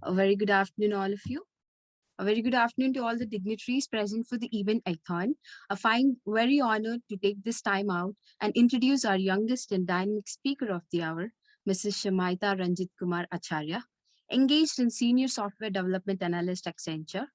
A very good afternoon, all of you. A very good afternoon to all the dignitaries present for the event icon. I find very honored to take this time out and introduce our youngest and dynamic speaker of the hour, Mrs. Shamaita Ranjit Kumar Acharya, engaged in Senior Software Development Analyst Accenture.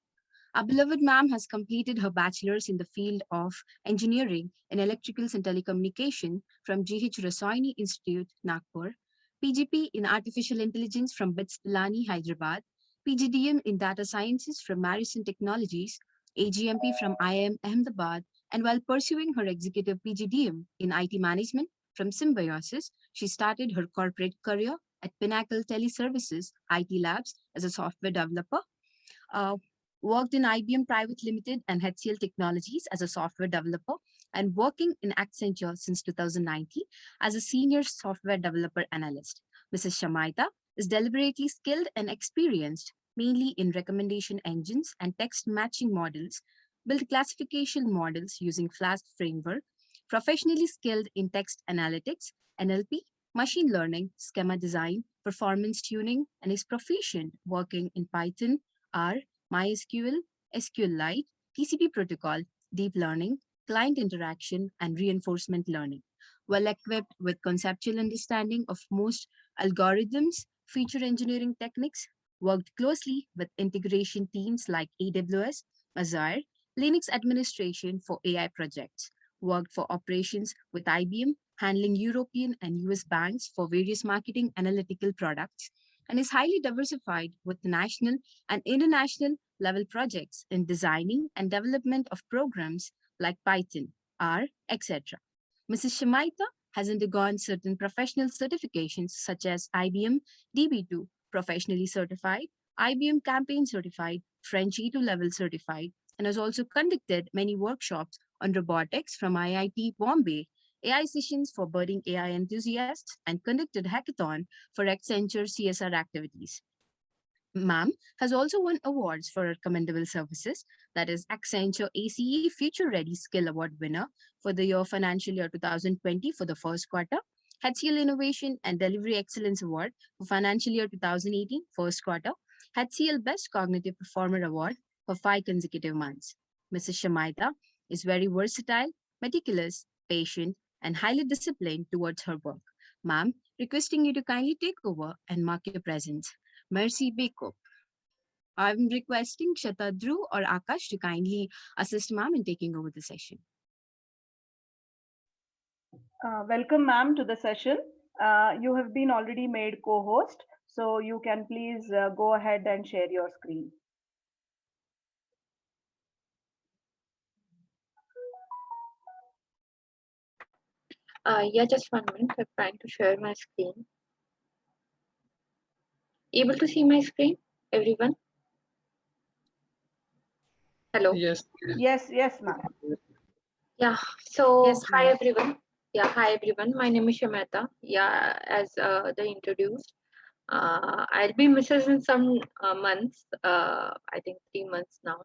Our beloved ma'am has completed her bachelor's in the field of engineering in electricals and telecommunication from GH Rasoini Institute, Nagpur, PGP in artificial intelligence from BITS Pilani, Hyderabad, PGDM in data sciences from Marison Technologies, AGMP from IIM Ahmedabad, and while pursuing her executive PGDM in IT management from Symbiosis, she started her corporate career at Pinnacle Teleservices IT Labs as a software developer. Uh, Worked in IBM Private Limited and HCL Technologies as a software developer, and working in Accenture since 2019 as a senior software developer analyst. Mrs. Shamaita is deliberately skilled and experienced, mainly in recommendation engines and text matching models, built classification models using Flask framework, professionally skilled in text analytics, NLP, machine learning, schema design, performance tuning, and is proficient working in Python, R, MySQL, SQLite, TCP protocol, deep learning, client interaction, and reinforcement learning. Well equipped with conceptual understanding of most algorithms, feature engineering techniques, worked closely with integration teams like AWS, Azure, Linux administration for AI projects, worked for operations with IBM, handling European and US banks for various marketing analytical products, and is highly diversified with national and international level projects in designing and development of programs like Python, R, etc. Mrs. Shamaita has undergone certain professional certifications such as IBM DB2 professionally certified, IBM Campaign certified, French E2 level certified, and has also conducted many workshops on robotics from IIT Bombay, AI sessions for budding AI enthusiasts, and conducted hackathon for Accenture CSR activities. Ma'am has also won awards for her commendable services, that is Accenture ACE Future Ready Skill Award winner for the year financial year 2020 for the first quarter, HCL Innovation and Delivery Excellence Award for financial year 2018 first quarter, HCL Best Cognitive Performer Award for 5 consecutive months. Mrs. Shamaita is very versatile, meticulous, patient, and highly disciplined towards her work. Ma'am, requesting you to kindly take over and mark your presence. Mercy Beko. I'm requesting Shatadru or Akash to kindly assist ma'am in taking over the session. Welcome, ma'am, to the session. You have been already made co-host, so you can please go ahead and share your screen. Yeah, just 1 minute. I'm trying to share my screen. Able to see my screen, everyone? Hello? Yes, ma'am. Yeah, so Yes, hi ma'am. everyone. Yeah, hi everyone. My name is Shamata. Yeah, as they introduced. I'll be Mrs. in some months, I think 3 months now.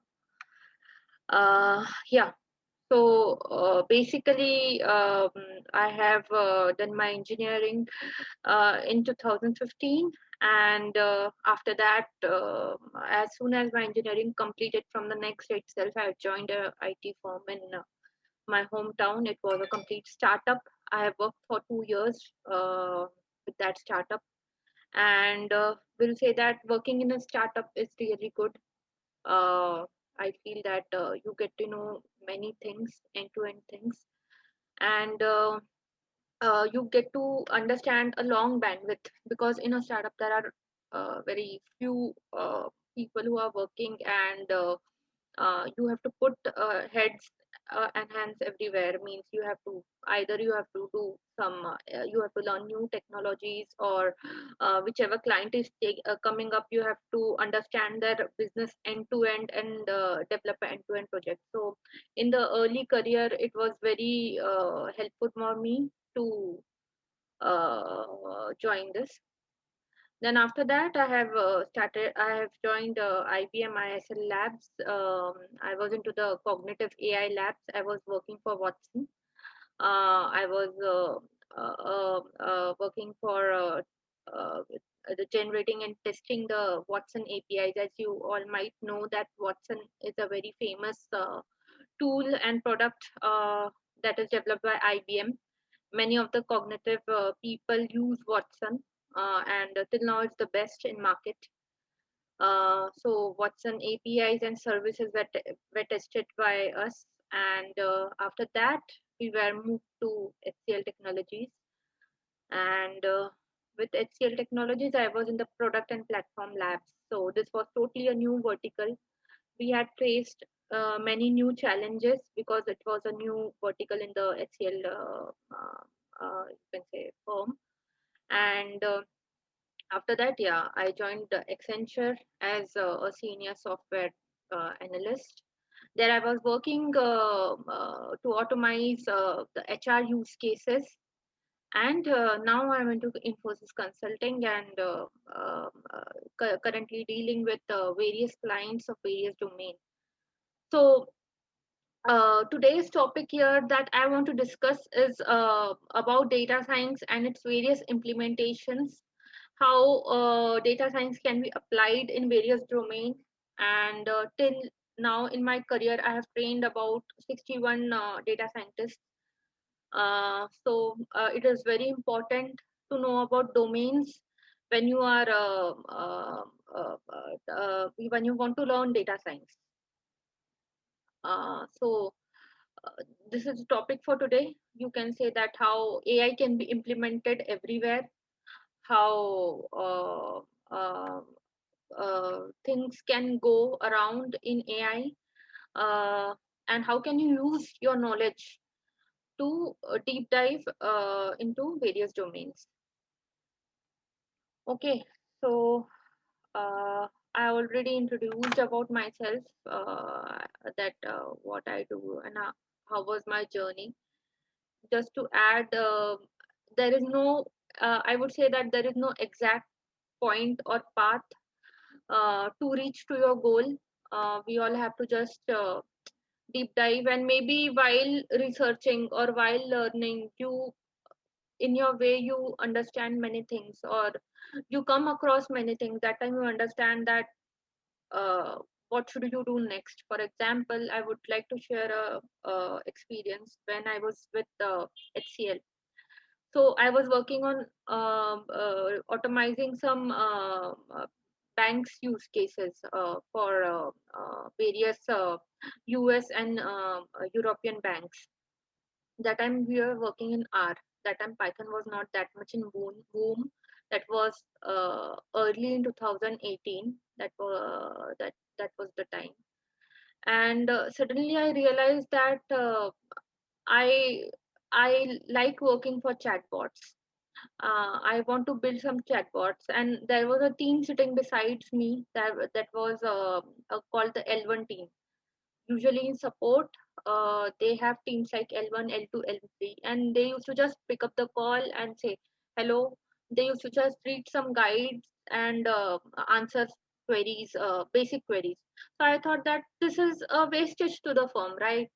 Yeah, so basically, I have done my engineering in 2015, and after that, as soon as my engineering completed from the next day itself, I joined a IT firm in my hometown. It was a complete startup. I have worked for 2 years with that startup, and will say that working in a startup is really good. uh, I feel that you get to know many things, end-to-end things, and you get to understand a long bandwidth, because in a startup there are very few people who are working, and you have to put heads and hands everywhere. Means you have to either you have to do some you have to learn new technologies, or whichever client is coming up, you have to understand their business end to end and develop an end to end project. So in the early career it was very helpful for me to join this. Then after that, I have joined IBM ISL Labs. I was into the cognitive AI labs. I was working for Watson. I was working for the generating and testing the Watson APIs. As you all might know, that Watson is a very famous tool and product that is developed by IBM. Many of the cognitive people use Watson, and till now it's the best in market. So Watson APIs and services were tested by us, and after that we were moved to HCL Technologies. And with HCL Technologies, I was in the product and platform labs. So this was totally a new vertical. We had faced many new challenges because it was a new vertical in the HCL, you can say, firm. And after that, yeah, I joined Accenture as a senior software analyst. There I was working to automate the HR use cases, and now I'm into Infosys Consulting, and currently dealing with various clients of various domains. So today's topic here that I want to discuss is about data science and its various implementations, how data science can be applied in various domains. And till now in my career, I have trained about 61 data scientists. So it is very important to know about domains when you are when you want to learn data science. So this is the topic for today. You can say that how AI can be implemented everywhere, how things can go around in AI, and how can you use your knowledge to deep dive into various domains. Okay, so I already introduced about myself, that what I do and how was my journey. Just to add, there is no, I would say that there is no exact point or path to reach to your goal. We all have to just deep dive, and maybe while researching or while learning, you in your way you understand many things, or you come across many things. That time you understand that what should you do next. For example, I would like to share a experience when I was with HCL. So I was working on automizing some banks use cases for various US and European banks. That time we were working in R. That time Python was not that much in boom. That was early in 2018. That was the time. And suddenly I realized that I I like working for chatbots. I want to build some chatbots, and there was a team sitting besides me that was called the L1 team. Usually in support, they have teams like L1, L2, L3, and they used to just pick up the call and say hello. They used to just read some guides and answer queries, basic queries. So I thought that this is a wastage to the firm, right?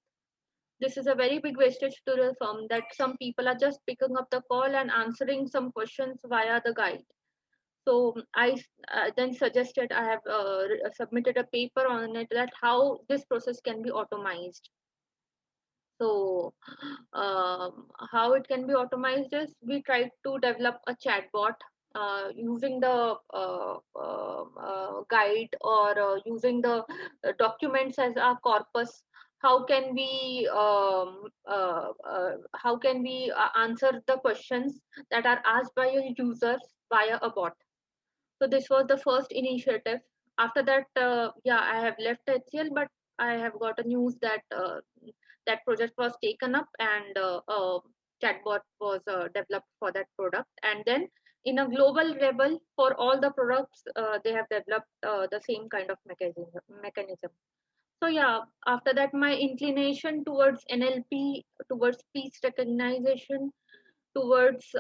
This is a very big wastage to the firm, that some people are just picking up the call and answering some questions via the guide. So I then suggested, I have submitted a paper on it, that how this process can be automized. So how it can be automized is, we tried to develop a chatbot using the guide, or using the documents as our corpus. How can we answer the questions that are asked by your users via a bot. So this was the first initiative. After that, yeah, I have left HCL, but I have got a news that that project was taken up, and a chatbot was developed for that product. And then in a global level, for all the products, they have developed the same kind of mechanism. So yeah, after that, my inclination towards NLP, towards speech recognition, towards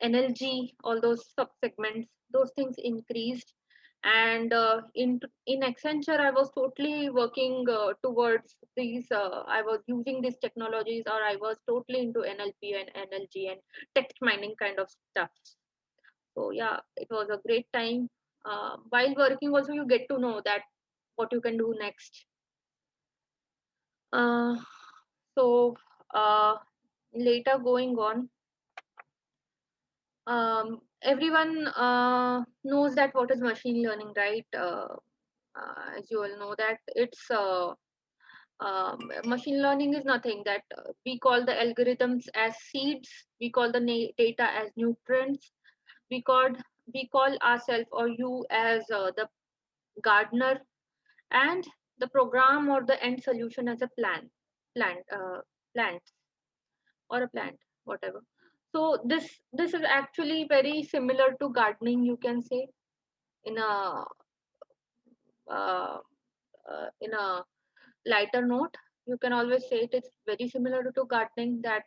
NLG, all those sub segments, those things increased. And in Accenture, I was totally working towards these. I was using these technologies, or I was totally into NLP and NLG and text mining kind of stuff. So yeah, it was a great time. While working, also you get to know that what you can do next. Uh, so uh, later going on, everyone knows that what is machine learning, right? As you all know that it's machine learning is nothing that we call the algorithms as seeds, we call the data as nutrients, we call we call ourselves or you as the gardener, and the program or the end solution as a plant plant or a plant, whatever. So this is actually very similar to gardening, you can say, in a uh, in a lighter note. You can always say it is very similar to gardening, that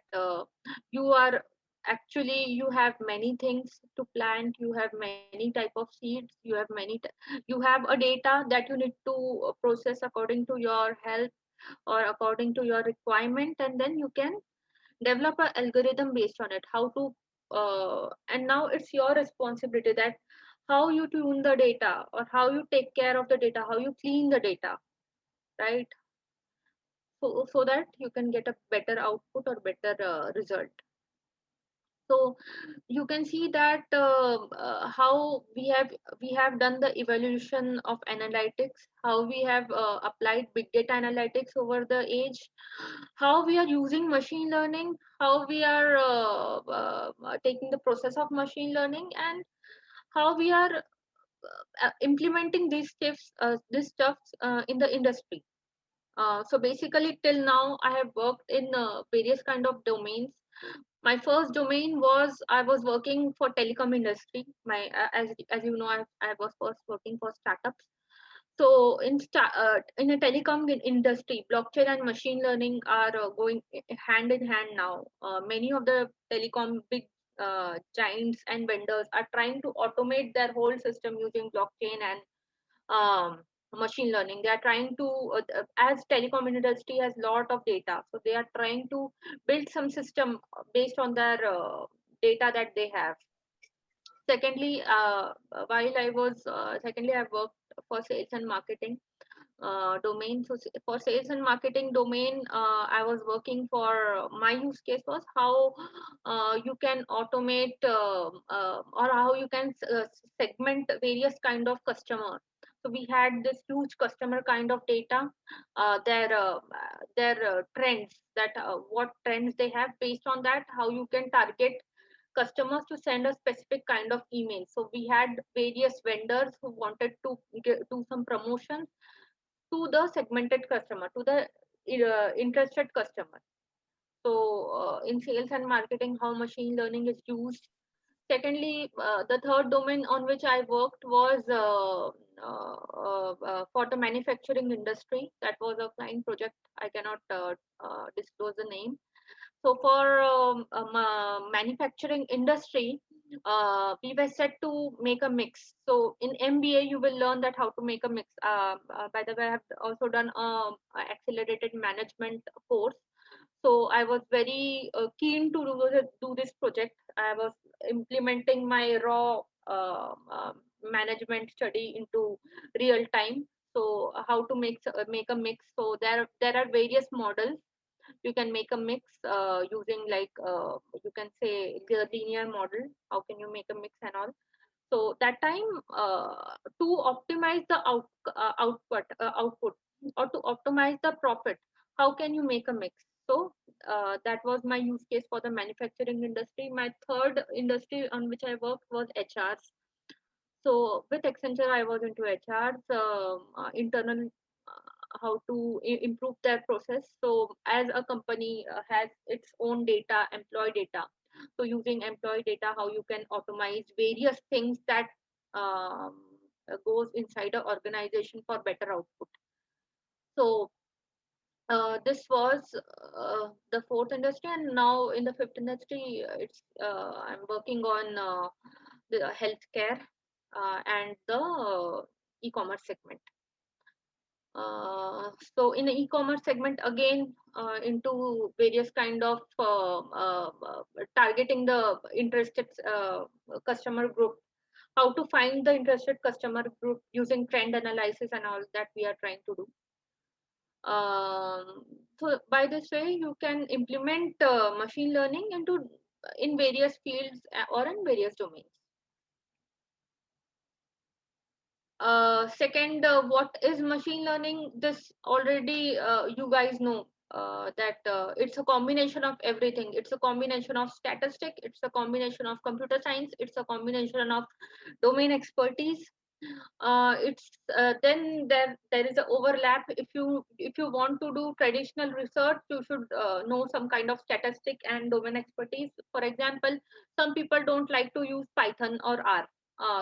you are actually you have many things to plant, you have many type of seeds, you have you have a data that you need to process according to your health or according to your requirement, and then you can develop an algorithm based on it, how to and now it's your responsibility that how you tune the data or how you take care of the data, how you clean the data, right? So that you can get a better output or better result. So you can see that how we have done the evolution of analytics, how we have applied big data analytics over the age, how we are using machine learning, how we are taking the process of machine learning, and how we are implementing these stuffs in the industry. So basically, till now, I have worked in various kind of domains. My first domain was I was working for telecom industry. As you know, I was first working for startups. So in a telecom industry, blockchain and machine learning are going hand in hand now. Many of the telecom big giants and vendors are trying to automate their whole system using blockchain and um, machine learning. They are trying to as telecom industry has lot of data, so they are trying to build some system based on their data that they have. Secondly, while I was secondly I worked for sales and marketing domain. So for sales and marketing domain, I was working for my use case was how you can automate or how you can segment various kind of customer. So we had this huge customer kind of data, their trends, that what trends they have. Based on that, how you can target customers to send a specific kind of email. So we had various vendors who wanted to do some promotion to the segmented customer, to the interested customer. So in sales and marketing, how machine learning is used. Secondly, the third domain on which I worked was for the manufacturing industry. That was a client project. I cannot disclose the name. So for manufacturing industry, we were set to make a mix. So in MBA, you will learn that how to make a mix. By the way, I have also done accelerated management course. So I was very keen to do this project. I was implementing my raw management study into real time. So how to make a mix. So there are various models. You can make a mix using like you can say the linear model. How can you make a mix and all? So that time, to optimize the output, or to optimize the profit, how can you make a mix? So that was my use case for the manufacturing industry. My third industry on which I worked was HRs. So with Accenture, I was into HRs, internal, how to improve their process. So as a company has its own data, employee data. So using employee data, how you can automate various things that um, goes inside an organization for better output. So this was the fourth industry, and now in the fifth industry, it's I'm working on the healthcare. and the e-commerce segment. So in the e-commerce segment, again, into various kind of targeting the interested customer group, how to find the interested customer group using trend analysis and all that we are trying to do. So by this way, you can implement machine learning in various fields or in various domains. Second, what is machine learning? This already you guys know that it's a combination of everything. It's a combination of statistic. It's a combination of computer science. It's a combination of domain expertise. It's then there is an overlap. If you want to do traditional research, you should know some kind of statistic and domain expertise. For example, some people don't like to use Python or R.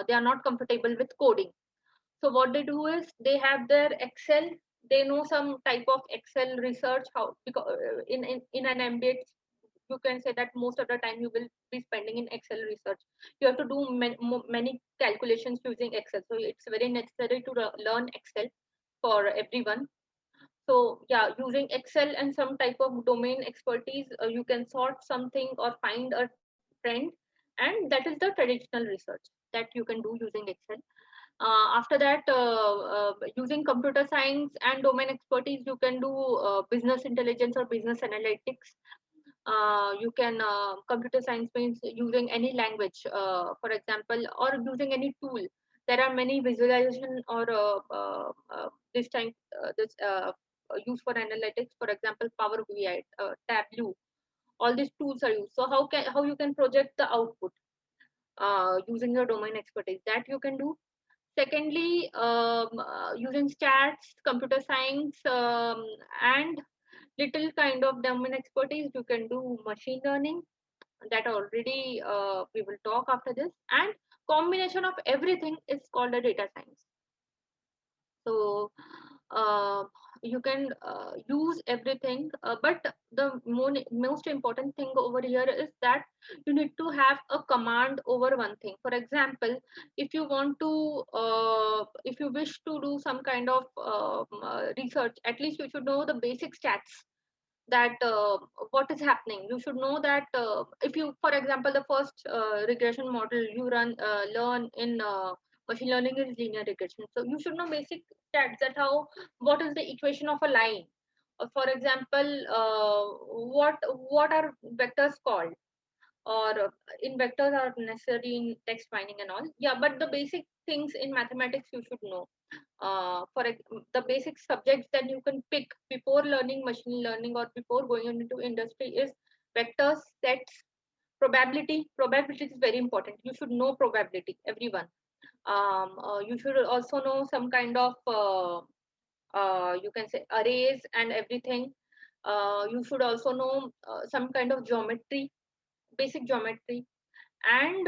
They are not comfortable with coding. So what they do is they have their Excel. They know some type of Excel research. How, because in an MBA, you can say that most of the time you will be spending in Excel research. You have to do many calculations using Excel. So it's very necessary to learn Excel for everyone. So yeah, using Excel and some type of domain expertise, you can sort something or find a trend, and that is the traditional research that you can do using Excel. After that, using computer science and domain expertise, you can do business intelligence or business analytics. You can computer science means using any language, for example, or using any tool. There are many visualization or this used for analytics. For example, Power BI, Tableau. All these tools are used. So how you can project the output using your domain expertise, that you can do. Secondly, using stats, computer science, and little kind of domain expertise, you can do machine learning. That already we will talk after this. And combination of everything is called a data science. So uh, you can use everything, but the most important thing over here is that you need to have a command over one thing. For example, if you want to if you wish to do some kind of research, at least you should know the basic stats, that what is happening. You should know that if you, for example, the first regression model you learn in machine learning is linear regression. So you should know basic stats, that how, what is the equation of a line. For example, what are vectors called, or in vectors are necessary in text mining and all. Yeah, but the basic things in mathematics you should know. The basic subjects that you can pick before learning machine learning or before going into industry is vectors, sets, probability. Probability is very important. You should know probability, everyone. You should also know some kind of you can say arrays and everything. You should also know some kind of geometry, basic geometry, and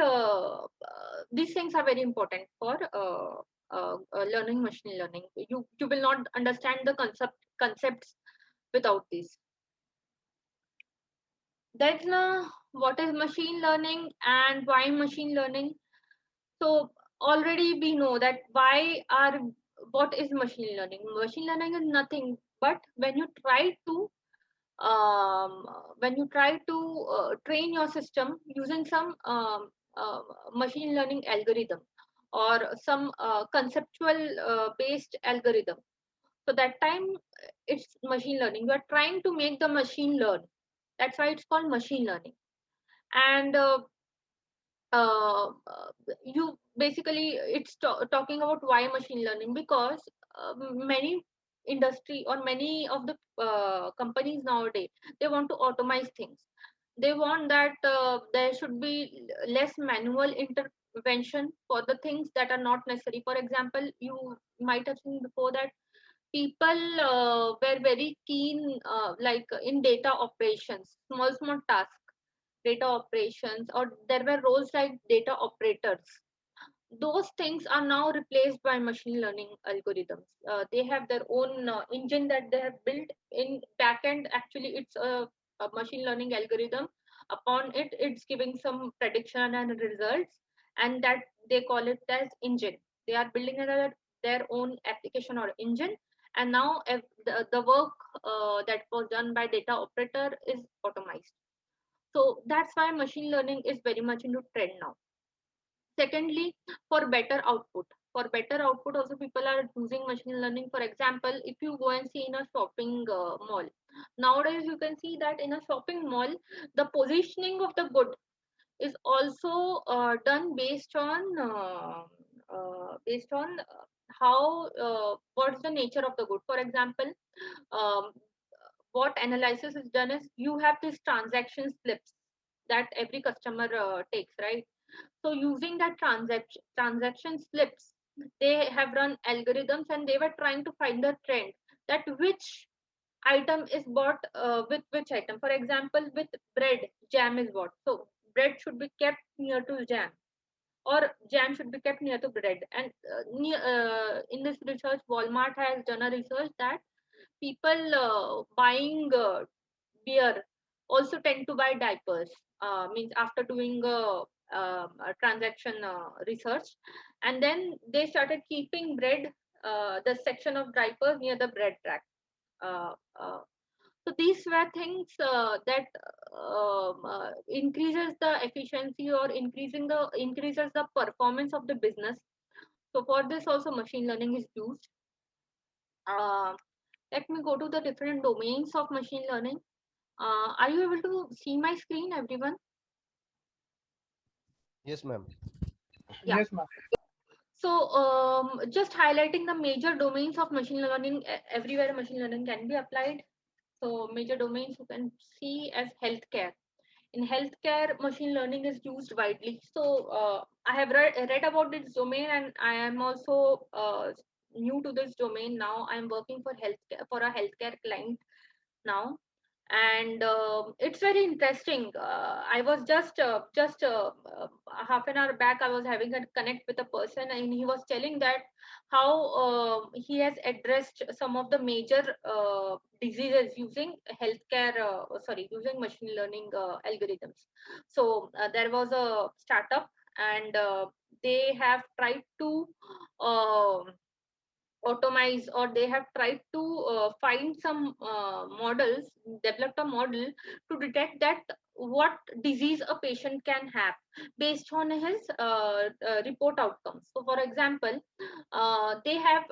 these things are very important for learning machine learning. You will not understand the concepts without this. Then what is machine learning and why machine learning? So already we know that what is machine learning. Machine learning is nothing but when you try to train your system using some machine learning algorithm or some conceptual based algorithm. So that time it's machine learning. You are trying to make the machine learn. That's why it's called machine learning. And you basically it's talking about why machine learning, because many industry or many of the companies nowadays, they want to automate things. They want that there should be less manual intervention for the things that are not necessary. For example, you might have seen before that people were very keen like in data operations, small tasks, data operations, or there were roles like data operators. Those things are now replaced by machine learning algorithms. They have their own engine that they have built in backend. Actually, it's a machine learning algorithm. Upon it, it's giving some prediction and results, and that they call it as engine. They are building their own application or engine, and now if the work that was done by data operator is automized. So that's why machine learning is very much into trend now. Secondly, for better output. For better output, also people are using machine learning. For example, if you go and see in a shopping mall, nowadays you can see that in a shopping mall, the positioning of the good is also done based on how what's the nature of the good. For example, um, what analysis is done is you have these transaction slips that every customer takes, right? So using that transaction slips, they have run algorithms and they were trying to find the trend that which item is bought with which item. For example, with bread, jam is bought. So bread should be kept near to jam, or jam should be kept near to bread. And in this research, Walmart has done a research that people buying beer also tend to buy diapers. Means after doing a transaction research, and then they started keeping bread, the section of diapers near the bread rack. Uh, uh, so these were things that increases the efficiency or increases the performance of the business. So for this also machine learning is used. Uh, Let me go to the different domains of machine learning. Are you able to see my screen, everyone? Yes, ma'am. Yeah. Yes, ma'am. So just highlighting the major domains of machine learning, everywhere machine learning can be applied. So major domains you can see as healthcare. In healthcare, machine learning is used widely. So I have read about this domain, and I am also new to this domain now. I'm working for healthcare for a healthcare client now, and it's very interesting. I was just half an hour back, I was having a connect with a person, and he was telling that how he has addressed some of the major diseases using healthcare sorry, using machine learning algorithms. So there was a startup, and they have tried to um automize, or they have tried to find some models, developed a model to detect that what disease a patient can have based on his report outcomes. So for example, they have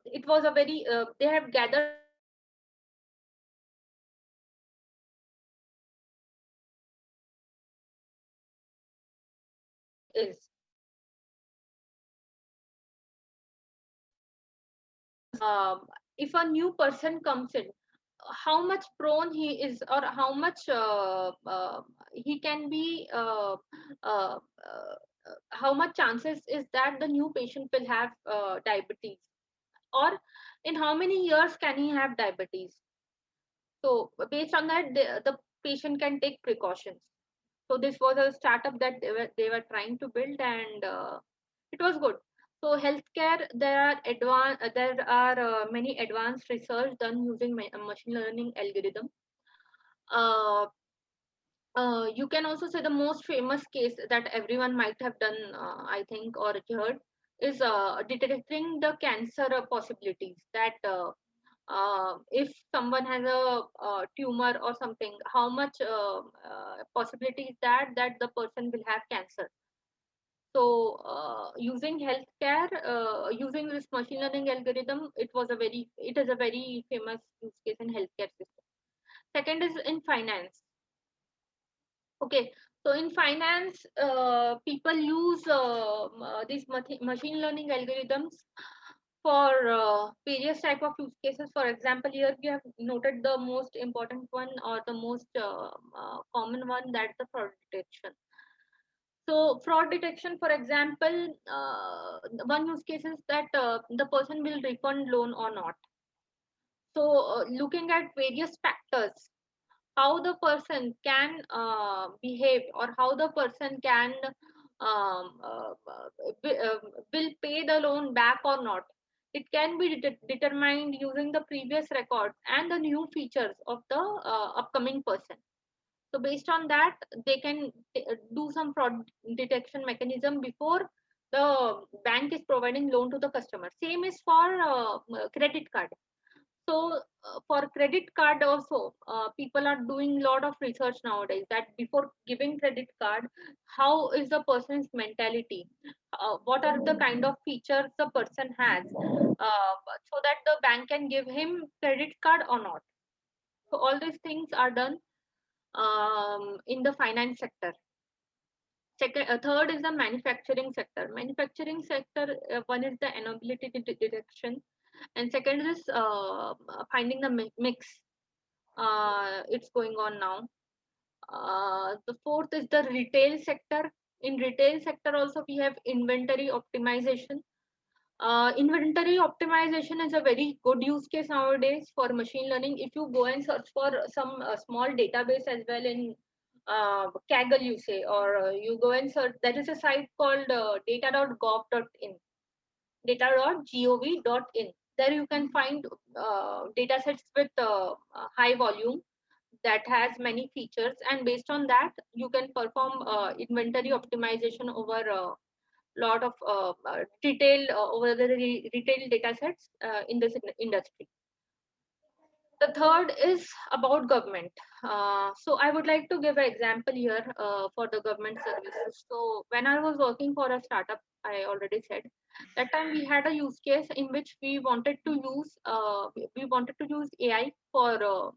it was a very they have gathered is if a new person comes in, how much prone he is, or how much he can be uh, how much chances is that the new patient will have diabetes, or in how many years can he have diabetes. So based on that, the patient can take precautions. So this was a startup that they were trying to build, and it was good. So healthcare, there are many advanced research done using machine learning algorithm. Uh, you can also say the most famous case that everyone might have done, I think, or heard, is detecting the cancer possibilities. That if someone has a tumor or something, how much possibility is that the person will have cancer. So using healthcare, using this machine learning algorithm, it is a very famous use case in healthcare system. Second is in finance. Okay, so in finance, people use these machine learning algorithms for various type of use cases. For example, here we have noted the most important one, or the most common one, that's the fraud detection. So fraud detection, for example, one use case is that the person will refund loan or not. So looking at various factors, how the person can behave, or how the person can will pay the loan back or not, it can be determined using the previous records and the new features of the upcoming person. So based on that, they can do some fraud detection mechanism before the bank is providing loan to the customer. Same is for credit card. So for credit card also, people are doing a lot of research nowadays that before giving credit card, how is the person's mentality? What are the kind of features the person has, so that the bank can give him credit card or not. So all these things are done in the finance sector. Second, third is the manufacturing sector. Manufacturing sector, one is the inability detection, and second is finding the mix. It's going on now. The fourth is the retail sector. In retail sector also we have inventory optimization. Inventory optimization is a very good use case nowadays for machine learning. If you go and search for some small database as well in Kaggle, you say, or you go and search, there is a site called data.gov.in, data.gov.in. There you can find data sets with high volume that has many features, and based on that you can perform inventory optimization over lot of retail over the retail data sets in this industry. The third is about government. So I would like to give an example here for the government services. So when I was working for a startup, I already said that time we had a use case in which we wanted to use AI for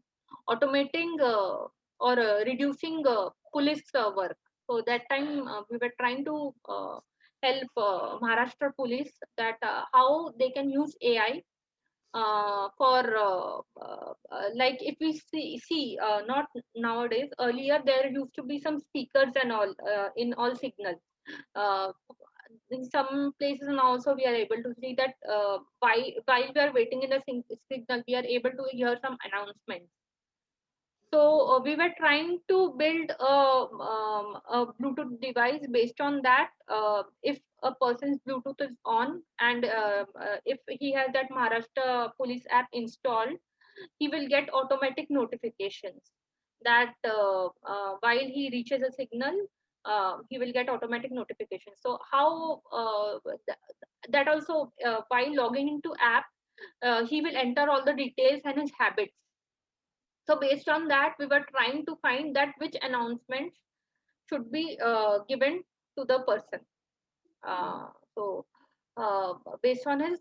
automating or reducing police work. So that time we were trying to help Maharashtra police that how they can use AI for like if we see not nowadays, earlier there used to be some speakers and all in all signals. uh, in some places now also we are able to see that while we are waiting in the signal, we are able to hear some announcements. So we were trying to build a Bluetooth device. Based on that, if a person's Bluetooth is on and if he has that Maharashtra Police app installed, he will get automatic notifications that while he reaches a signal, he will get automatic notifications. So how that also while logging into app, he will enter all the details and his habits. So based on that, we were trying to find that which announcements should be given to the person. So based on his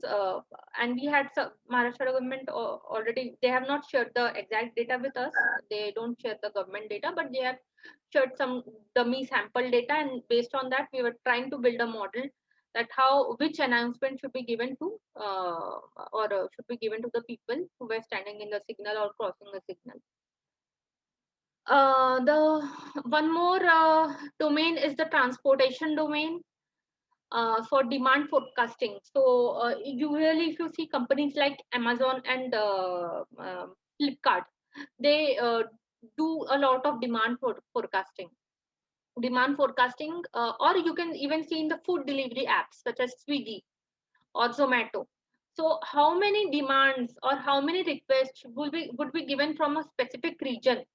and we had some Maharashtra government already, they have not shared the exact data with us. They don't share the government data, but they have shared some dummy sample data, and based on that we were trying to build a model that how which announcement should be given to or should be given to the people who were standing in the signal or crossing the signal. The one more domain is the transportation domain for demand forecasting. So usually, if you see companies like Amazon and Flipkart, they do a lot of demand forecasting. Demand forecasting, or you can even see in the food delivery apps such as Swiggy or Zomato. So, how many demands or how many requests would be given from a specific region,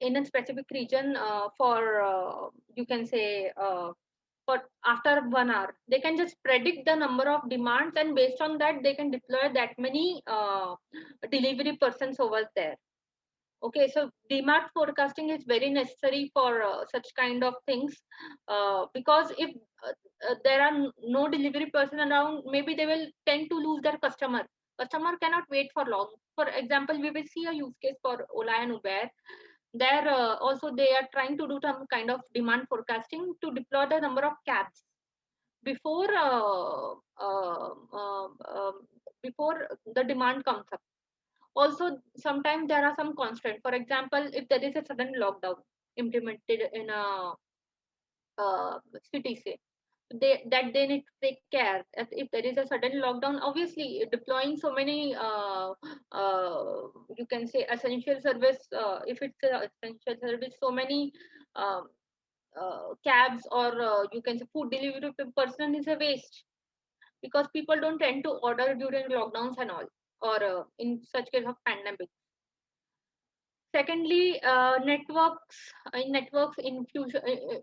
in a specific region for you can say for after 1 hour they can just predict the number of demands, and based on that they can deploy that many delivery persons over there. Okay, so demand forecasting is very necessary for such kind of things, because if there are no delivery person around, maybe they will tend to lose their customer cannot wait for long. For example, we will see a use case for Ola and Uber. There also they are trying to do some kind of demand forecasting to deploy the number of cabs before before the demand comes up. Also, sometimes there are some constraints. For example, if there is a sudden lockdown implemented in a city, say, they need to take care. If there is a sudden lockdown, obviously deploying so many you can say essential service, if it's a essential service, so many um, cabs or you can say food delivery per person is a waste, because people don't tend to order during lockdowns and all, or in such case of pandemic. Secondly, networks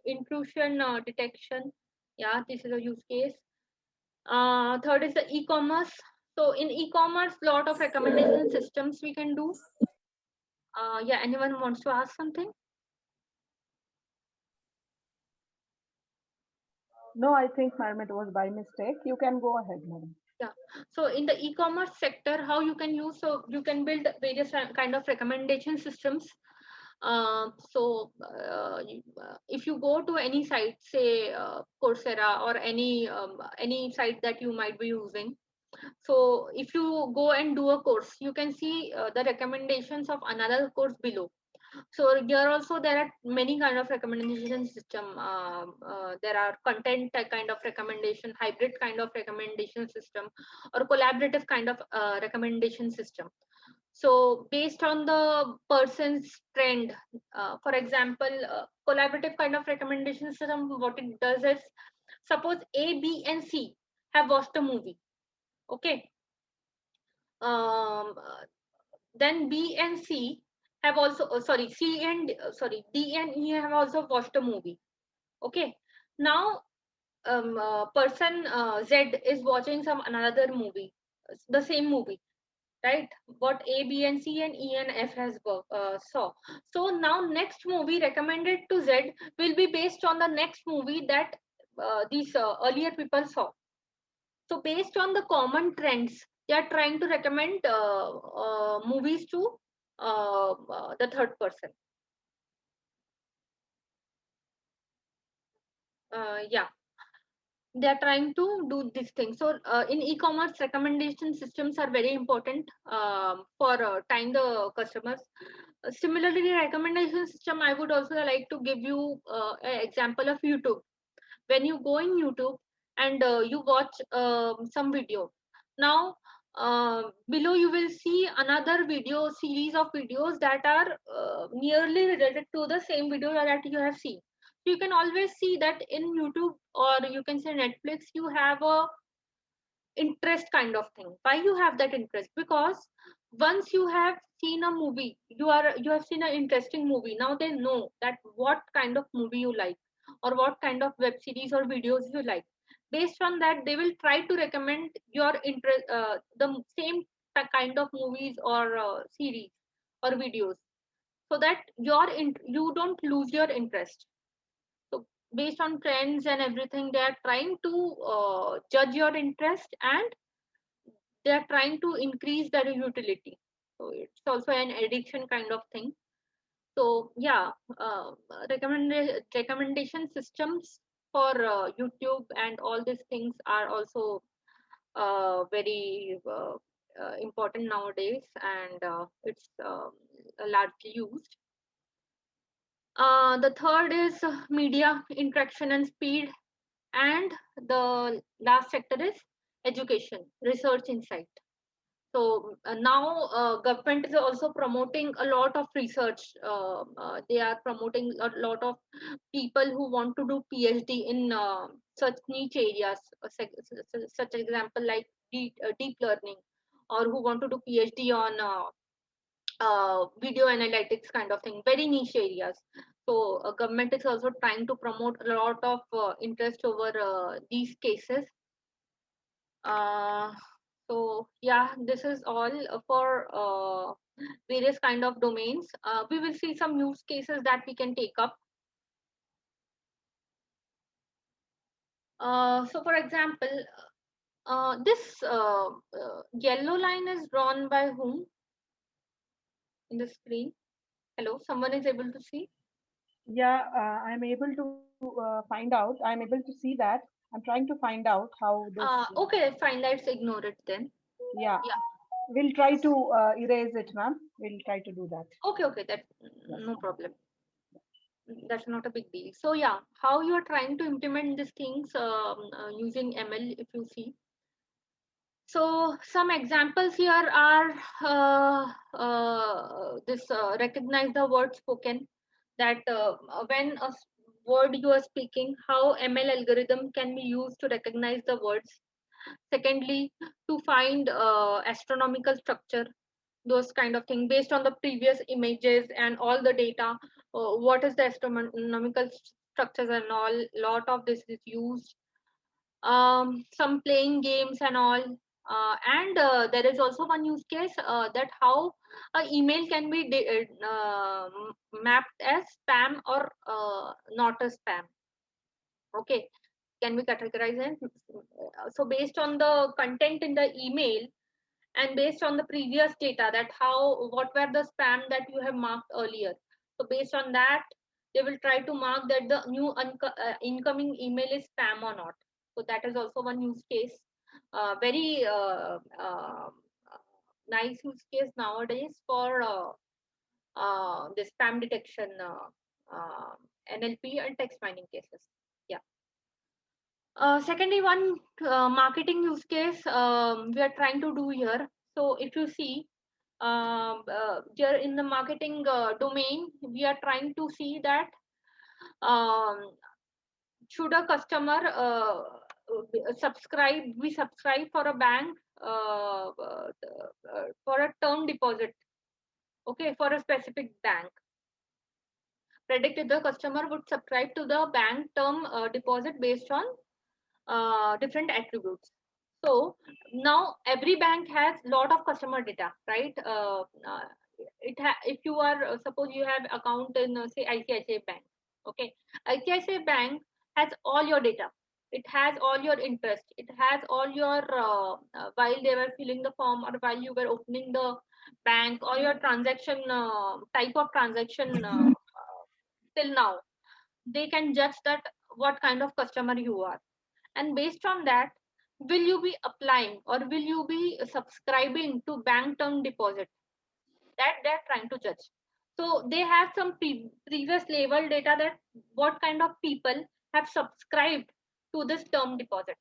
intrusion detection. Yeah, this is a use case. Third is the e-commerce. So in e-commerce, lot of recommendation systems we can do. Yeah, anyone wants to ask something? No, I think, madam, it was by mistake. You can go ahead, madam. Yeah. So in the e-commerce sector, how you can use, so you can build various kind of recommendation systems. If you go to any site, say Coursera or any site that you might be using, so if you go and do a course, you can see the recommendations of another course below. So here also there are many kind of recommendation system. There are content kind of recommendation, hybrid kind of recommendation system, or collaborative kind of recommendation system. So based on the person's trend, for example, collaborative kind of recommendation system, what it does is, suppose A, B, and C have watched a movie. Okay. Um, uh, then B and C have also, sorry, C and D and E have also watched a movie. Okay. Now, person Z is watching some another movie, the same movie, right? What A, B, and C and E and F has saw. So now next movie recommended to Z will be based on the next movie that these earlier people saw. So based on the common trends, they are trying to recommend movies to the third person. Yeah, they are trying to do this thing. So in e-commerce, recommendation systems are very important for tying the customers. Similarly, the recommendation system, I would also like to give you an example of YouTube. When you go in YouTube and you watch some video, now below you will see another video series of videos that are nearly related to the same video that you have seen. So you can always see that in YouTube, or you can say Netflix, you have a interest kind of thing. Why you have that interest? Because once you have seen a movie, you have seen an interesting movie, now they know that what kind of movie you like, or what kind of web series or videos you like. Based on that, they will try to recommend your interest, the same kind of movies or series or videos, so that you don't lose your interest. So based on trends and everything, they are trying to judge your interest, and they are trying to increase their utility. So it's also an addiction kind of thing. So yeah, recommendation systems for YouTube and all these things are also very important nowadays, and it's largely used. The third is media interaction and speed, and the last sector is education, research, insight. So now government is also promoting a lot of research. They are promoting a lot of people who want to do PhD in such niche areas, such example like deep learning, or who want to do PhD on video analytics kind of thing, very niche areas. So government is also trying to promote a lot of interest over these cases. So yeah, this is all for various kind of domains. We will see some use cases that we can take up. So for example, this yellow line is drawn by whom in the screen? Hello, someone is able to see? Yeah, I'm able to find out. I'm able to see that. I'm trying to find out how this. Okay, fine, let's ignore it then. Yeah, Yeah. we'll try to erase it, ma'am. We'll try to do that. Okay, that Yes, no ma'am. problem. That's not a big deal. So yeah, how you are trying to implement these things using ML, if you see. So some examples here are this recognize the word spoken, that when word you are speaking, how ML algorithm can be used to recognize the words. Secondly, to find astronomical structure. those kind of thing based on the previous images and all the data. What is the astronomical structures and all, lot of this is used. Some playing games and all. And there is also one use case that how an email can be mapped as spam or not a spam. Okay, can be categorized as, so based on the content in the email and based on the previous data, that how, what were the spam that you have marked earlier, so based on that they will try to mark that the new incoming email is spam or not. So that is also one use case. Very nice use case nowadays for the spam detection, NLP and text mining cases. Yeah. Secondly, one marketing use case we are trying to do here. So if you see here in the marketing domain, we are trying to see that um, should a customer we subscribe for a bank for a term deposit, okay, for a specific bank. Predicted the customer would subscribe to the bank term deposit based on different attributes. So now every bank has lot of customer data, right? If you are suppose you have account in say ICICI Bank, okay, ICICI Bank has all your data. It has all your interest. It has all your while they were filling the form or while you were opening the bank or your transaction type of transaction till now. They can judge that what kind of customer you are, and based on that will you be applying or will you be subscribing to bank term deposit, that they're trying to judge. So they have some previous level data that what kind of people have subscribed to this term deposit,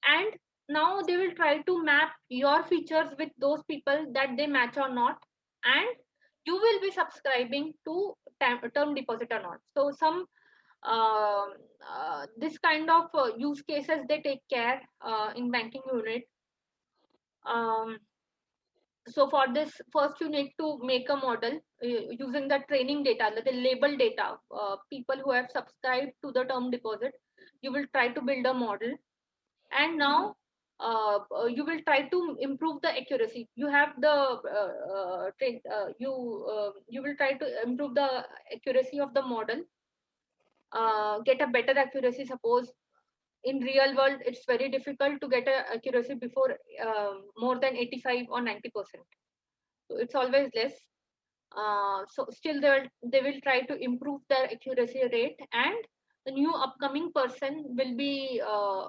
and now they will try to map your features with those people that they match or not, and you will be subscribing to term deposit or not. So some this kind of use cases they take care in banking unit. um, so for this, first you need to make a model using the training data, the label data, people who have subscribed to the term deposit. You will try to build a model, and now you will try to improve the accuracy. You have the you will try to improve the accuracy of the model, get a better accuracy. Suppose in real world it's very difficult to get a accuracy before more than 85 or 90%, so it's always less. So still they will try to improve their accuracy rate, and the new upcoming person will be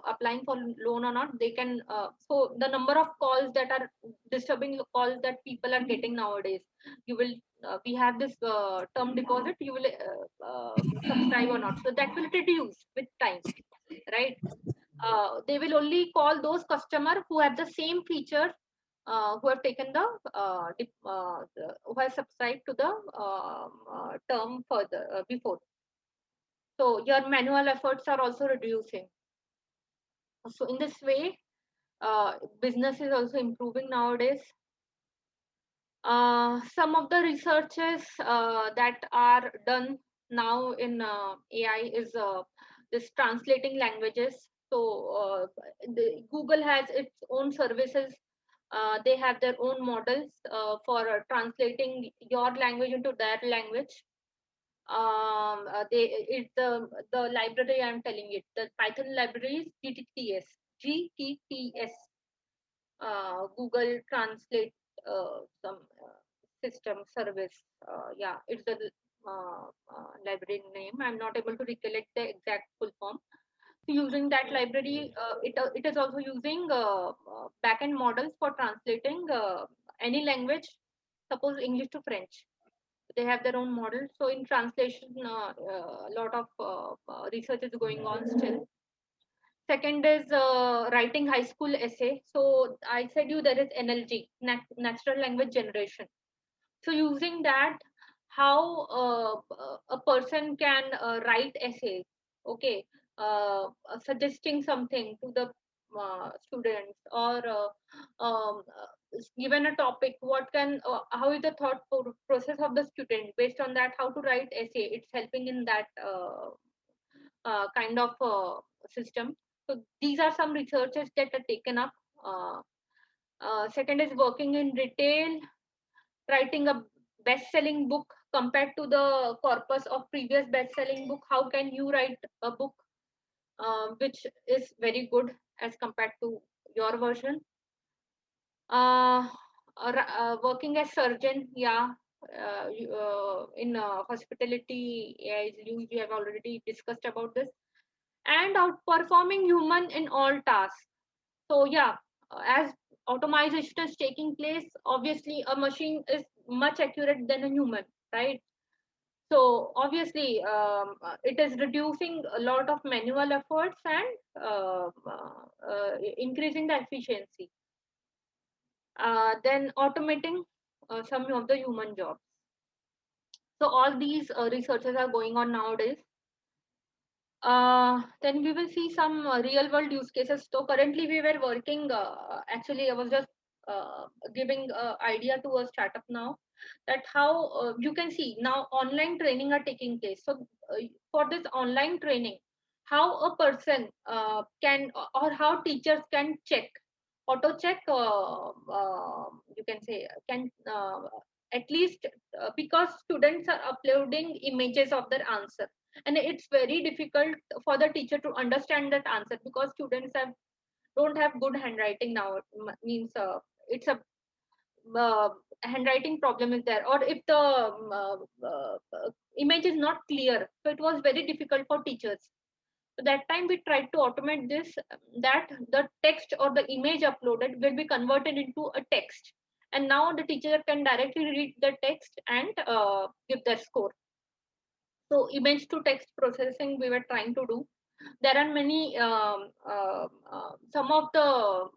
applying for loan or not, they can so the number of calls that are disturbing calls that people are getting nowadays, you will we have this term deposit, you will subscribe or not, so that will reduce with time, right? They will only call those customer who have the same feature, who have taken who have subscribed to the term further before. So your manual efforts are also reducing. So in this way, business is also improving nowadays. Some of the researches that are done now in AI is this translating languages. So Google has its own services. They have their own models for translating your language into their language. It's the library I'm telling it. The Python library is GTTS. Google Translate some system service. Yeah, it's the library name. I'm not able to recollect the exact full form. So using that library, it is also using backend models for translating any language. Suppose English to French. They have their own model. So in translation, a lot of research is going on still. Second is writing high school essay. So I said you there is NLG, natural language generation. So using that, how a person can write essays, okay, suggesting something to the students, or given a topic, what can how is the thought process of the student, based on that how to write essay, it's helping in that kind of system. So these are some researches that are taken up. uh, Second is working in retail, writing a best-selling book compared to the corpus of previous best-selling book. How can you write a book which is very good as compared to your version? uh, Working as surgeon, yeah. In hospitality, yeah, we have already discussed about this. And outperforming human in all tasks. So yeah, as automation is taking place, obviously a machine is much accurate than a human, right? So obviously, it is reducing a lot of manual efforts and increasing the efficiency. Then automating some of the human jobs. So all these researches are going on nowadays. Then we will see some real world use cases. So currently we were working, actually I was just giving idea to a startup now, that how you can see now online training are taking place. So for this online training, how a person can, or how teachers can check, auto check, you can say, can at least because students are uploading images of their answer, and it's very difficult for the teacher to understand that answer because students don't have good handwriting now. Means it's a uh, handwriting problem is there, or if the image is not clear, so it was very difficult for teachers. So that time we tried to automate this, that the text or the image uploaded will be converted into a text, and now the teacher can directly read the text and give their score. So image to text processing we were trying to do. There are many some of the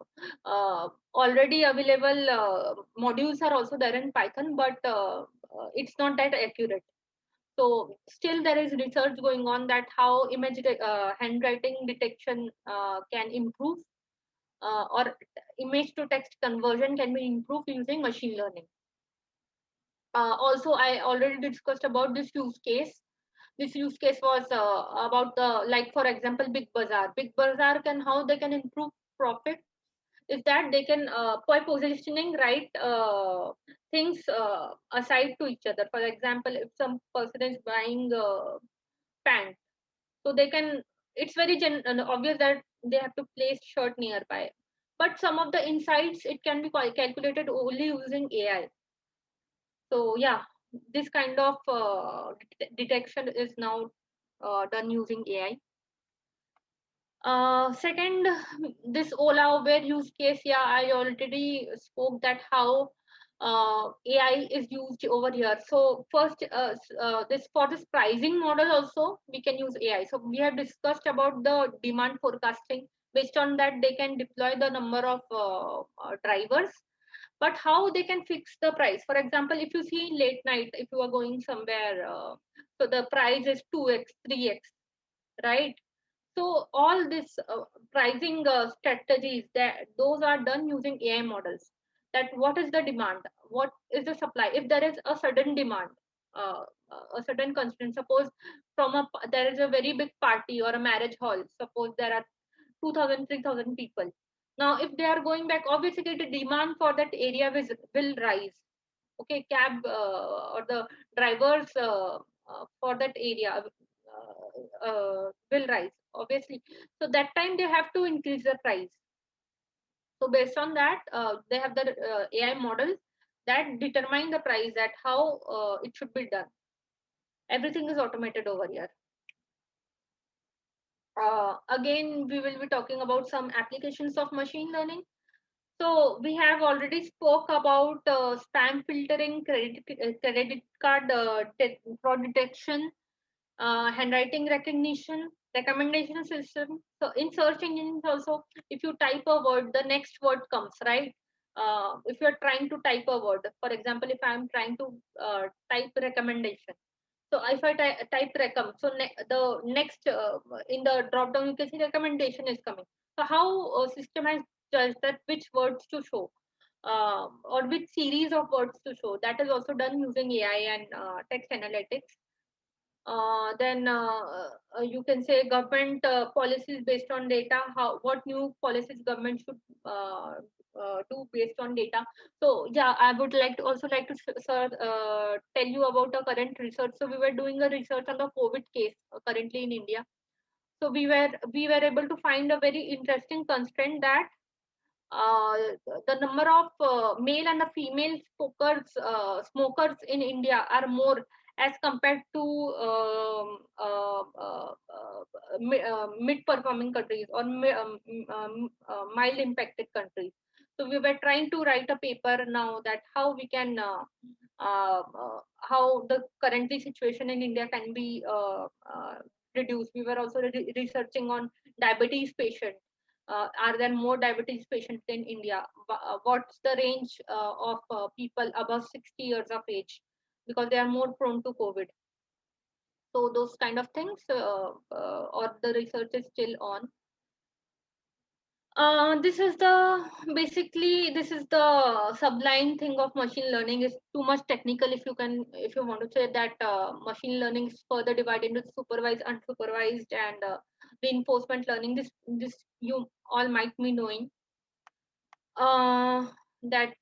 already available modules are also there in Python, but it's not that accurate. So still there is research going on that how handwriting detection can improve, or image to text conversion can be improved using machine learning. Also I already discussed about this use case. This use case was about the, like for example, Big Bazaar can, how they can improve profit is that they can, by positioning right things aside to each other. For example, if some person is buying pant, so they can, it's very obvious that they have to place shirt nearby, but some of the insights it can be calculated only using AI. So yeah, this kind of detection is now done using AI. Second, this Ola Uber use case, yeah, I already spoke that how AI is used over here. So first, this for this pricing model also we can use AI. So we have discussed about the demand forecasting. Based on that, they can deploy the number of drivers, but how they can fix the price. For example, if you see late night, if you are going somewhere, so the price is 2x, 3x, right? So all this pricing strategies, that those are done using AI models. That what is the demand, what is the supply. If there is a sudden demand, uh, a sudden constraint, suppose there is a very big party or a marriage hall, suppose there are 2,000, 3,000 people. Now if they are going back, obviously the demand for that area will rise. Okay, cab or the drivers for that area will rise, obviously. So that time they have to increase the price. So based on that, they have the AI models that determine the price, at how it should be done. Everything is automated over here. Again, we will be talking about some applications of machine learning. So we have already spoke about spam filtering, credit card fraud detection, handwriting recognition, recommendation system. So in search engines also, if you type a word, the next word comes, right? If you are trying to type a word, for example, if I am trying to type recommendation, so if I type recom, so the next in the drop down you can see recommendation is coming. So how system has judged that which words to show? or which series of words to show. That is also done using AI and text analytics. Then you can say government policies based on data. What new policies government should do based on data. So yeah, I would like to sir, tell you about a current research. So we were doing a research on the COVID case currently in India. So we were able to find a very interesting constraint that uh, the number of male and the female smokers in India are more as compared to mid-performing countries or mild impacted countries. So we were trying to write a paper now that how we can how the currently situation in India can be reduced. We were also researching on diabetes patients. Are there more diabetes patients in India? What's the range of people above 60 years of age? Because they are more prone to COVID. So those kind of things, or the research is still on. This is the sublime thing of machine learning. Is too much technical if you want to say that machine learning is further divided into supervised, unsupervised, and reinforcement learning. This you all might be knowing. That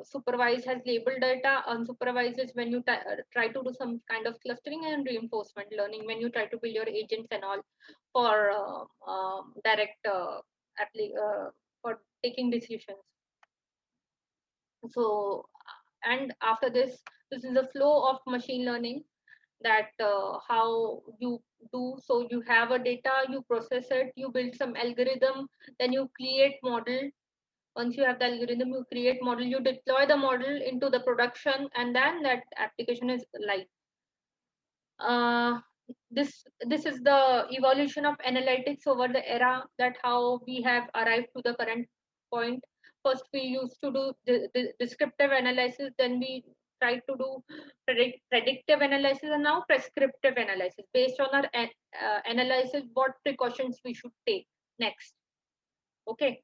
supervised has labeled data. Unsupervised is when you try to do some kind of clustering, and reinforcement learning when you try to build your agents and all for direct for taking decisions. So and after this is the flow of machine learning, that how you do. So you have a data, you process it, you build some algorithm, then you create model. Once you have the algorithm, you create model, you deploy the model into the production, and then that application is live. This is the evolution of analytics over the era, that how we have arrived to the current point. First we used to do the descriptive analysis, then we tried to do predictive analysis, and now prescriptive analysis. Based on our analysis, what precautions we should take next. Okay.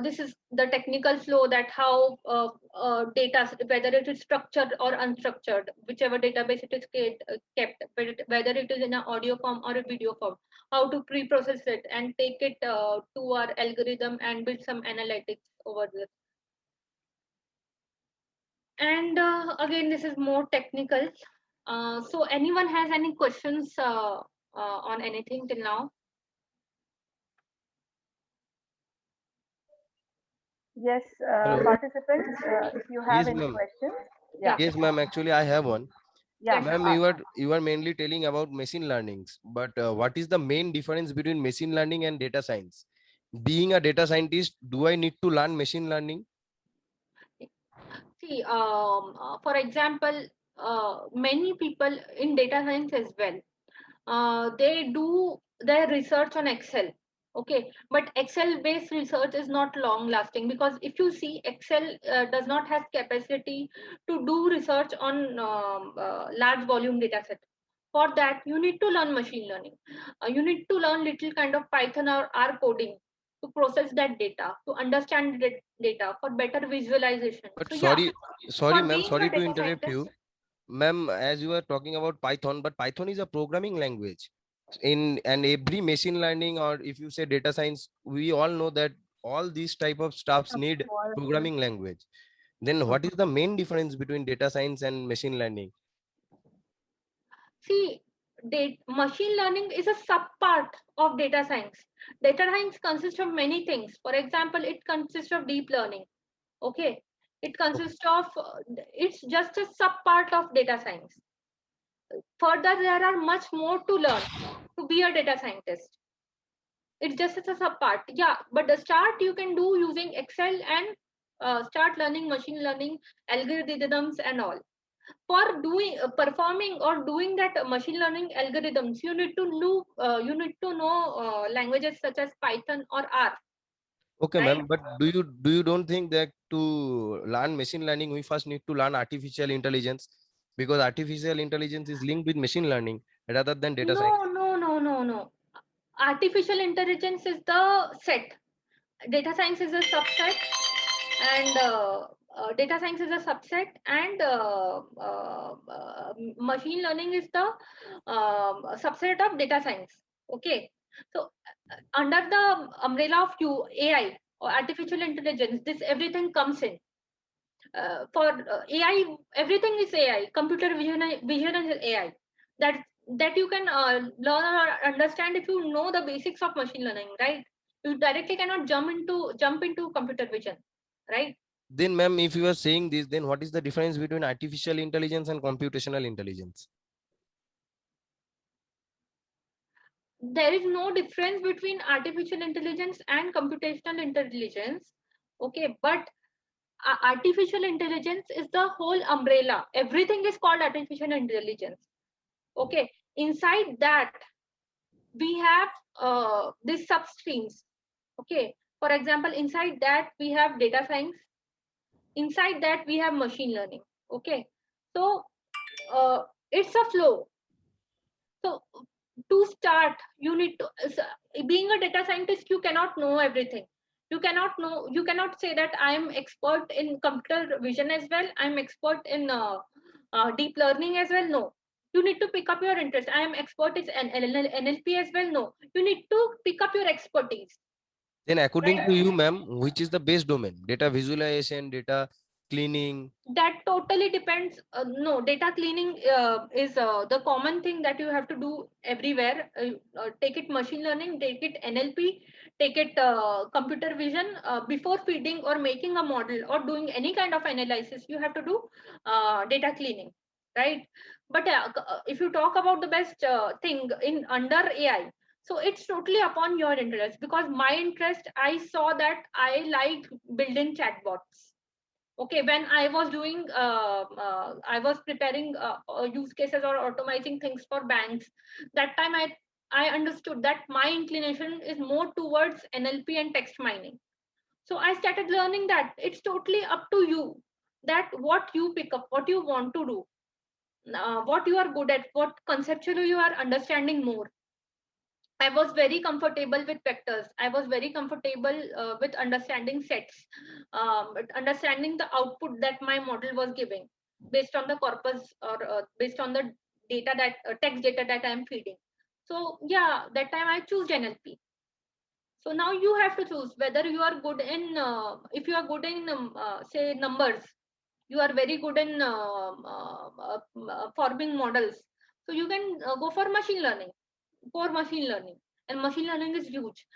This is the technical flow, that how data, whether it is structured or unstructured, whichever database it is kept, whether it is in an audio form or a video form, how to pre-process it and take it to our algorithm and build some analytics over this. And again, this is more technical. So anyone has any questions on anything till now? Yes, Hello. participants, if you have Yes, any ma'am. questions. Yeah. Yes, ma'am. Actually, I have one. Yeah. Ma'am, you are mainly telling about machine learnings, but what is the main difference between machine learning and data science? Being a data scientist, do I need to learn machine learning? See, for example, many people in data science as well, they do their research on Excel. Okay, but Excel based research is not long lasting, because if you see, Excel does not have capacity to do research on large volume data set. For that, you need to learn machine learning. You need to learn little kind of Python or R coding to process that data, to understand the data for better visualization. But So yeah, sorry, for ma'am. being Sorry a to data interrupt scientist, you. Ma'am, as you are talking about Python, but Python is a programming language. In and every machine learning, or if you say data science, we all know that all these type of stuffs need programming language. Then what is the main difference between data science and machine learning? see, machine learning is a sub part of data science. Data science consists of many things. For example, it consists of deep learning. Okay, it consists of it's just a sub part of data science. Further, there are much more to learn to be a data scientist. It's just a sub part. Yeah, but the start you can do using Excel and start learning machine learning algorithms and all. For doing performing or doing that machine learning algorithms, you need to know languages such as Python or R, Okay, right? ma'am. But do you don't think that to learn machine learning, we first need to learn artificial intelligence, because artificial intelligence is linked with machine learning rather than data science. No. Artificial intelligence is the set. data science is a subset, and machine learning is the subset of data science. Okay, so under the umbrella of AI or artificial intelligence, this everything comes in. For AI, everything is AI. Computer vision is AI. That you can learn or understand if you know the basics of machine learning, right? You directly cannot jump into computer vision, right? Then, ma'am, if you are saying this, then what is the difference between artificial intelligence and computational intelligence? There is no difference between artificial intelligence and computational intelligence. Okay, but artificial intelligence is the whole umbrella. Everything is called artificial intelligence. Okay, inside that we have these substreams. Okay, for example, inside that we have data science. Inside that we have machine learning. Okay, so it's a flow. So to start, you need to, being a data scientist, you cannot know everything. You cannot say that I am expert in computer vision as well, I'm expert in deep learning as well. No, you need to pick up your interest. I am expert in NLP as well. No, you need to pick up your expertise. Then, according to Right. you, ma'am, which is the best domain? Data visualization, data cleaning? That totally depends. No, data cleaning is the common thing that you have to do everywhere. Take it machine learning, take it NLP, take it computer vision. Before feeding or making a model or doing any kind of analysis, you have to do data cleaning, right? But if you talk about the best thing in under AI, so it's totally upon your interest. Because my interest, I saw that I like building chatbots. Okay, when I was doing I was preparing use cases or automizing things for banks, that time I understood that my inclination is more towards NLP and text mining. So I started learning that it's totally up to you, that what you pick up, what you want to do, what you are good at, what conceptually you are understanding more. I was very comfortable with vectors. I was very comfortable with understanding sets, but understanding the output that my model was giving based on the corpus or based on the data that text data that I am feeding. So yeah, that time I choose NLP. So now you have to choose whether you are good in, if you are good in, say, numbers, you are very good in forming models. So you can go for machine learning, for machine learning. And machine learning is huge.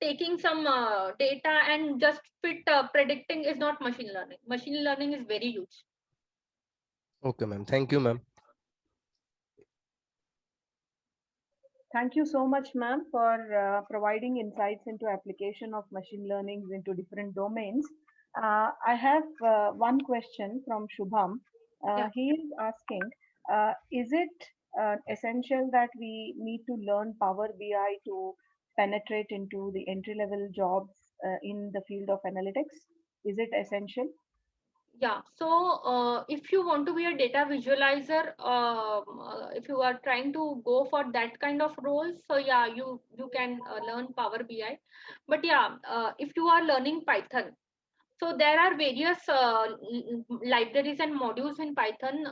Taking some data and just fit predicting is not machine learning. Machine learning is very huge. Okay, ma'am. Thank you, ma'am. Thank you so much, ma'am, for providing insights into application of machine learning into different domains. I have one question from Shubham. Yeah. He is asking, is it essential that we need to learn Power BI to penetrate into the entry-level jobs in the field of analytics? Is it essential? Yeah, so if you want to be a data visualizer, if you are trying to go for that kind of roles, so yeah, you can learn Power BI. But yeah, if you are learning Python, so there are various libraries and modules in Python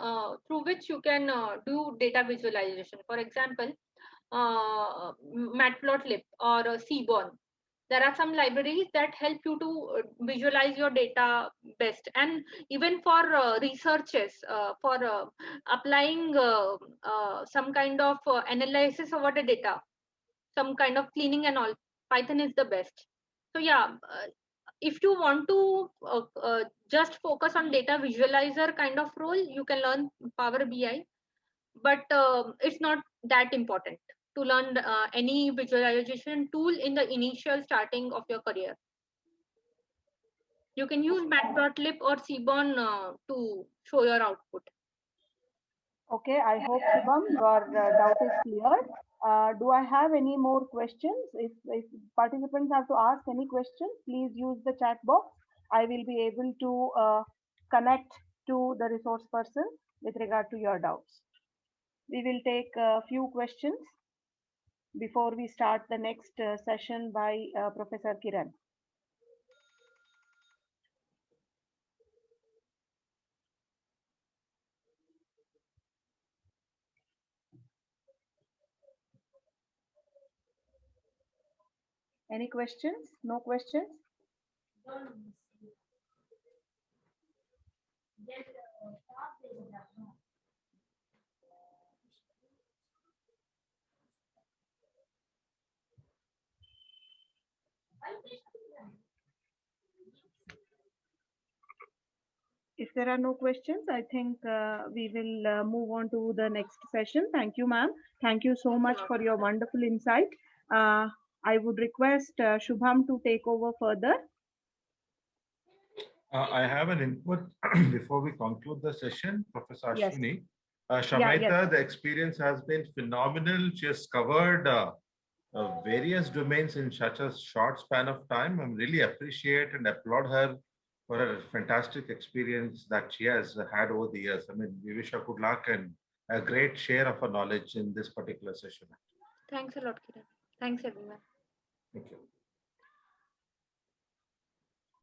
through which you can do data visualization. For example, Matplotlib or Seaborn. There are some libraries that help you to visualize your data best. And even for researches, for applying some kind of analysis over the data, some kind of cleaning and all, Python is the best. So yeah, if you want to just focus on data visualizer kind of role, you can learn Power BI, but it's not that important to learn any visualization tool in the initial starting of your career. You can use Matplotlib or Seaborn to show your output. Okay, I hope Shubham, your doubt is clear. Do I have any more questions? If participants have to ask any questions, please use the chat box. I will be able to connect to the resource person with regard to your doubts. We will take a few questions before we start the next session by Professor Kiran. Any questions? No questions? If there are no questions, I think we will move on to the next session. Thank you, ma'am. Thank you so much for your wonderful insight. I would request Shubham to take over further. I have an input before we conclude the session, Professor Yes. Ashwini. Yeah, Shamaita, yes. the experience has been phenomenal. She has covered various domains in such a short span of time. I really appreciate and applaud her for her fantastic experience that she has had over the years. I mean, we wish her good luck and a great share of her knowledge in this particular session. Thanks a lot, Kiran. Thanks, everyone. Thank you.